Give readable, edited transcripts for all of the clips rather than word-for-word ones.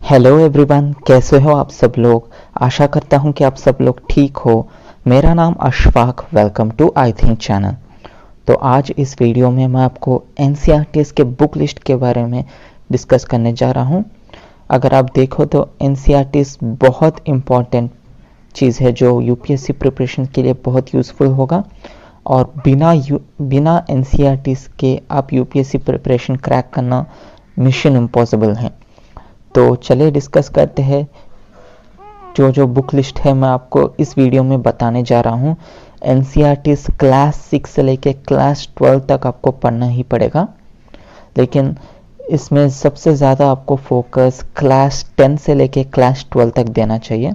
Hello everyone, कैसे हो आप सब लोग। आशा करता हूं कि आप सब लोग ठीक हो। मेरा नाम Ashfaq, welcome to I think channel. तो आज इस वीडियो में मैं आपको एनसीईआरटीज़ के बुक लिस्ट के बारे में डिस्कस करने जा रहा हूं। अगर आप देखो तो एनसीईआरटीज़ बहुत इम्पॉर्टेंट चीज़ है जो यूपीएससी प्रिपरेशन के लिए बहुत यूज़फुल होगा, और बिना एनसीईआरटीज़ के आप यूपीएससी प्रिपरेशन क्रैक करना मिशन इम्पॉसिबल है। तो चलिए डिस्कस करते हैं। जो बुक लिस्ट है मैं आपको इस वीडियो में बताने जा रहा हूँ। एनसीईआरटीज़ क्लास 6 से लेके क्लास 12 तक आपको पढ़ना ही पड़ेगा, लेकिन इसमें सबसे ज़्यादा आपको फोकस क्लास 10 से लेके क्लास 12 तक देना चाहिए।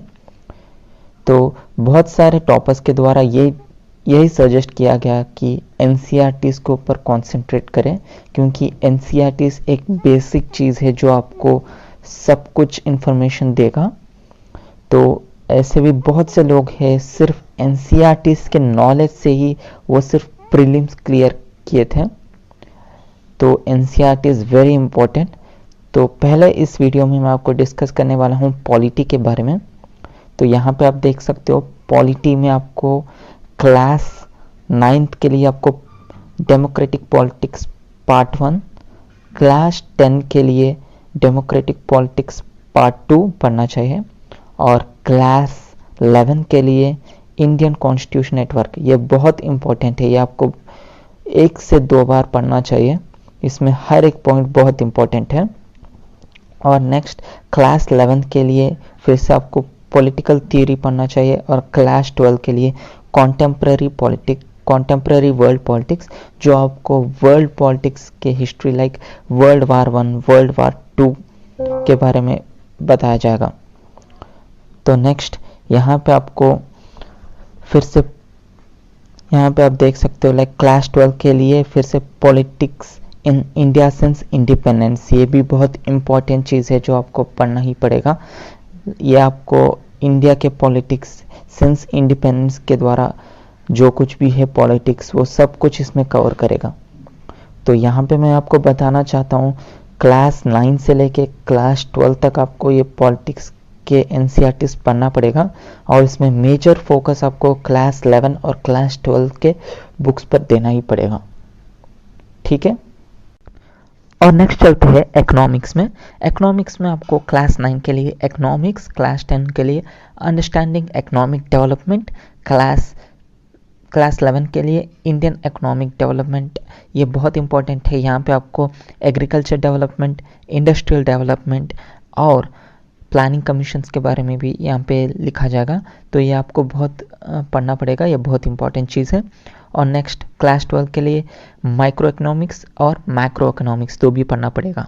तो बहुत सारे टॉपर्स के द्वारा यही सजेस्ट किया गया कि एनसीईआरटीज़ के ऊपर कॉन्सेंट्रेट करें, क्योंकि एनसीईआरटीज़ एक बेसिक चीज़ है जो आपको सब कुछ इन्फॉर्मेशन देगा। तो ऐसे भी बहुत से लोग हैं सिर्फ एनसीईआरटीज़ के नॉलेज से ही वो सिर्फ प्रीलिम्स क्लियर किए थे। तो एनसीईआरटीज़ वेरी इंपॉर्टेंट। तो पहले इस वीडियो में मैं आपको डिस्कस करने वाला हूँ पॉलिटी के बारे में। तो यहाँ पे आप देख सकते हो, पॉलिटी में आपको क्लास 9th के लिए आपको डेमोक्रेटिक पॉलिटिक्स पार्ट 1, क्लास 10 के लिए डेमोक्रेटिक पॉलिटिक्स पार्ट 2 पढ़ना चाहिए, और क्लास 11 के लिए इंडियन कॉन्स्टिट्यूशन नेटवर्क। ये बहुत इंपॉर्टेंट है, ये आपको 1 से 2 बार पढ़ना चाहिए। इसमें हर एक पॉइंट बहुत इंपॉर्टेंट है। और नेक्स्ट क्लास 11 के लिए फिर से आपको पॉलिटिकल थियरी पढ़ना चाहिए, और क्लास 12 के लिए कॉन्टेम्पररी वर्ल्ड पॉलिटिक्स, जो आपको वर्ल्ड पॉलिटिक्स के history like world war 1, world war 2 के बारे में बताया जाएगा। तो नेक्स्ट यहाँ पे आपको फिर से यहाँ पे आप देख सकते हो लाइक क्लास 12 के लिए फिर से politics in India since independence. ये भी बहुत इंपॉर्टेंट चीज़ है जो आपको पढ़ना ही पड़ेगा। ये आपको इंडिया के पॉलिटिक्स सिंस इंडिपेंडेंस के द्वारा जो कुछ भी है पॉलिटिक्स, वो सब कुछ इसमें कवर करेगा। तो यहाँ पे मैं आपको बताना चाहता हूँ, क्लास 9 से लेके क्लास 12 तक आपको ये पॉलिटिक्स के एनसीईआरटीज़ पढ़ना पड़ेगा, और इसमें मेजर फोकस आपको क्लास 11 और क्लास 12 के बुक्स पर देना ही पड़ेगा। ठीक है। और नेक्स्ट चलते हैं इकोनॉमिक्स में। इकोनॉमिक्स में आपको क्लास 9 के लिए इकोनॉमिक्स, क्लास 10 के लिए अंडरस्टैंडिंग इकोनॉमिक डेवलपमेंट, क्लास 11 के लिए इंडियन इकोनॉमिक डेवलपमेंट। ये बहुत इंपॉर्टेंट है। यहाँ पे आपको एग्रीकल्चर डेवलपमेंट, इंडस्ट्रियल डेवलपमेंट और प्लानिंग कमीशंस के बारे में भी यहाँ पे लिखा जाएगा। तो ये आपको बहुत पढ़ना पड़ेगा, ये बहुत इंपॉर्टेंट चीज़ है। और नेक्स्ट क्लास 12 के लिए माइक्रो इकोनॉमिक्स और मैक्रो इकोनॉमिक्स दो भी पढ़ना पड़ेगा।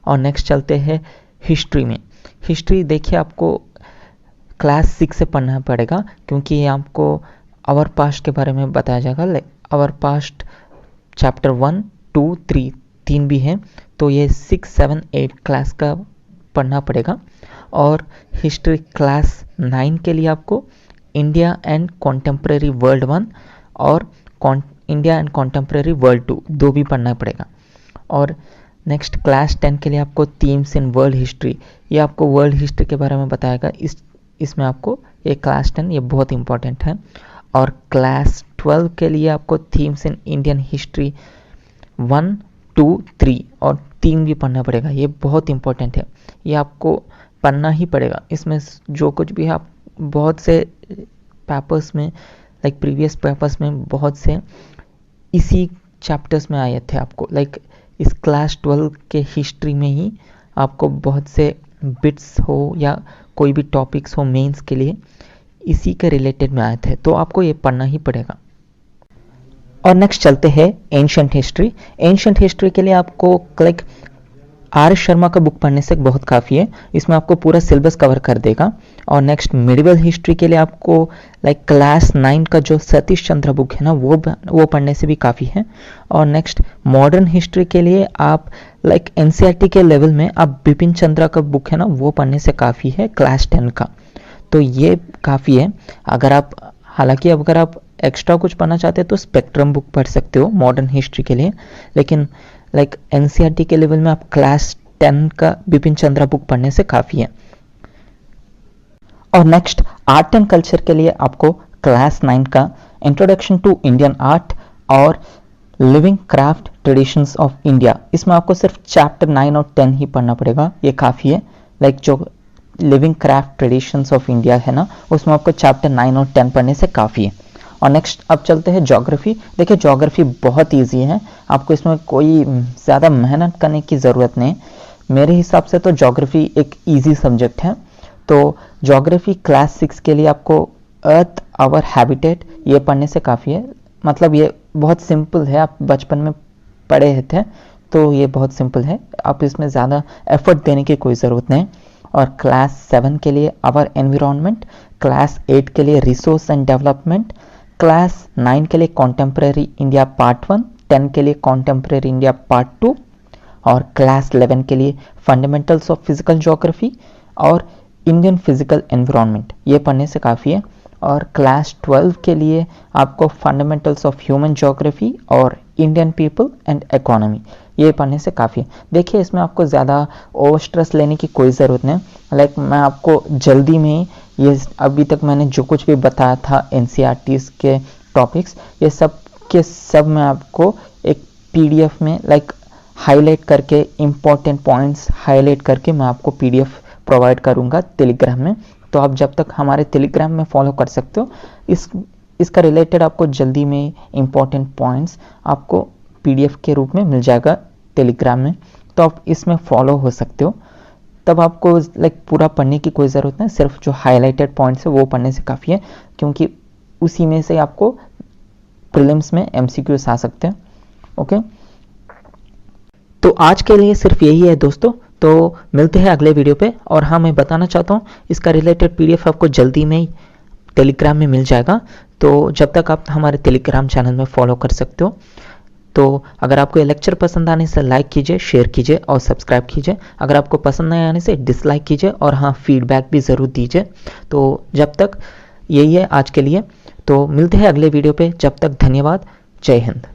और नेक्स्ट चलते हैं हिस्ट्री में। हिस्ट्री देखिए आपको क्लास 6 से पढ़ना पड़ेगा, क्योंकि ये आपको आवर पास्ट के बारे में बताया जाएगा। आवर पास्ट चैप्टर 1, 2, 3 तीन भी हैं, तो ये 6, 7, 8 क्लास का पढ़ना पड़ेगा। और हिस्ट्री क्लास 9 के लिए आपको इंडिया एंड कॉन्टेम्पररी वर्ल्ड 1 और इंडिया एंड कॉन्टेम्पररी वर्ल्ड 2 दो भी पढ़ना पड़ेगा। और नेक्स्ट क्लास 10 के लिए आपको थीम्स इन वर्ल्ड हिस्ट्री, ये आपको वर्ल्ड हिस्ट्री के बारे में बताएगा। इसमें आपको ये क्लास 10 ये बहुत इंपॉर्टेंट है। और क्लास 12 के लिए आपको थीम्स इन इंडियन हिस्ट्री 1, 2, 3 और 3 भी पढ़ना पड़ेगा। ये बहुत इंपॉर्टेंट है, ये आपको पढ़ना ही पड़ेगा। इसमें जो कुछ भी आप बहुत से पेपर्स में लाइक प्रीवियस पेपर्स में बहुत से इसी चैप्टर्स में आए थे आपको, लाइक इस क्लास 12 के हिस्ट्री में ही आपको बहुत से बिट्स हो या कोई भी टॉपिक्स हो मेंस के लिए इसी के रिलेटेड में आए थे, तो आपको ये पढ़ना ही पड़ेगा। और नेक्स्ट चलते हैं एंशिएंट हिस्ट्री। एंशिएंट हिस्ट्री के लिए आपको लाइक आर शर्मा का बुक पढ़ने से बहुत काफ़ी है, इसमें आपको पूरा सिलेबस कवर कर देगा। और नेक्स्ट मिडिवल हिस्ट्री के लिए आपको लाइक क्लास 9 का जो सतीश चंद्र बुक है ना, वो पढ़ने से भी काफ़ी है। और नेक्स्ट मॉडर्न हिस्ट्री के लिए आप लाइक एनसीईआरटी के लेवल में आप बिपिन चंद्रा का बुक है ना, वो पढ़ने से काफ़ी है क्लास 10 का। तो ये काफ़ी है। अगर आप एक्स्ट्रा कुछ पढ़ना चाहते हैं तो स्पेक्ट्रम बुक पढ़ सकते हो मॉडर्न हिस्ट्री के लिए, लेकिन लाइक एनसीईआरटी के लेवल में आप क्लास 10 का बिपिन चंद्रा बुक पढ़ने से काफ़ी है। और नेक्स्ट आर्ट एंड कल्चर के लिए आपको क्लास 9 का इंट्रोडक्शन टू इंडियन आर्ट और living craft traditions of India, इसमें आपको सिर्फ चैप्टर 9 और 10 ही पढ़ना पड़ेगा, ये काफ़ी है। लाइक जो living craft traditions of India है ना, उसमें आपको चैप्टर 9 और 10 पढ़ने से काफ़ी है। और नेक्स्ट अब चलते हैं ज्योग्राफी। देखिए ज्योग्राफी बहुत ईजी है, आपको इसमें कोई ज़्यादा मेहनत करने की ज़रूरत नहीं। मेरे हिसाब से तो ज्योग्राफी एक ईजी सब्जेक्ट है। तो ज्योग्राफी क्लास 6 के लिए आपको अर्थ आवर हैबिटेट ये पढ़ने से काफ़ी है। मतलब ये बहुत सिंपल है, आप बचपन में पढ़े थे तो ये बहुत सिंपल है, आप इसमें ज़्यादा एफर्ट देने की कोई ज़रूरत नहीं। और क्लास 7 के लिए आवर एनवायरनमेंट, क्लास 8 के लिए रिसोर्स एंड डेवलपमेंट, क्लास 9 के लिए कॉन्टेम्प्रेरी इंडिया पार्ट 1, 10 के लिए कॉन्टेम्प्रेरी इंडिया पार्ट 2 और क्लास 11 के लिए फंडामेंटल्स ऑफ फिजिकल ज्योग्राफी और इंडियन फिजिकल एनवायरनमेंट, ये पढ़ने से काफ़ी है। और क्लास 12 के लिए आपको फंडामेंटल्स ऑफ ह्यूमन ज्योग्राफी और इंडियन पीपल एंड इकोनॉमी, ये पढ़ने से काफ़ी है। देखिए इसमें आपको ज़्यादा ओवर स्ट्रेस लेने की कोई ज़रूरत नहीं। लाइक मैं आपको जल्दी में ये अभी तक मैंने जो कुछ भी बताया था एनसीईआरटीज़ के टॉपिक्स, ये सब के सब मैं आपको एक पीडीएफ में लाइक हाईलाइट करके इम्पॉर्टेंट पॉइंट्स हाईलाइट करके मैं आपको पीडीएफ प्रोवाइड करूँगा टेलीग्राम में। तो आप जब तक हमारे टेलीग्राम में फॉलो कर सकते हो, इसका रिलेटेड आपको जल्दी में इम्पॉर्टेंट पॉइंट्स आपको पीडीएफ के रूप में मिल जाएगा टेलीग्राम में, तो आप इसमें फॉलो हो सकते हो। तब आपको लाइक पूरा पढ़ने की कोई ज़रूरत नहीं, सिर्फ जो हाईलाइटेड पॉइंट्स है वो पढ़ने से काफ़ी है, क्योंकि उसी में से आपको प्रीलिम्स में एमसीक्यूज आ सकते हैं। ओके, तो आज के लिए सिर्फ यही है दोस्तों, तो मिलते हैं अगले वीडियो पे। और हाँ, मैं बताना चाहता हूँ इसका रिलेटेड पीडीएफ आपको जल्दी में ही टेलीग्राम में मिल जाएगा, तो जब तक आप हमारे टेलीग्राम चैनल में फॉलो कर सकते हो। तो अगर आपको ये लेक्चर पसंद आने से लाइक कीजिए, शेयर कीजिए और सब्सक्राइब कीजिए। अगर आपको पसंद नहीं आने से डिसलाइक कीजिए और हाँ, फीडबैक भी ज़रूर दीजिए। तो जब तक यही है आज के लिए, तो मिलते हैं अगले वीडियो पे। जब तक धन्यवाद, जय हिंद।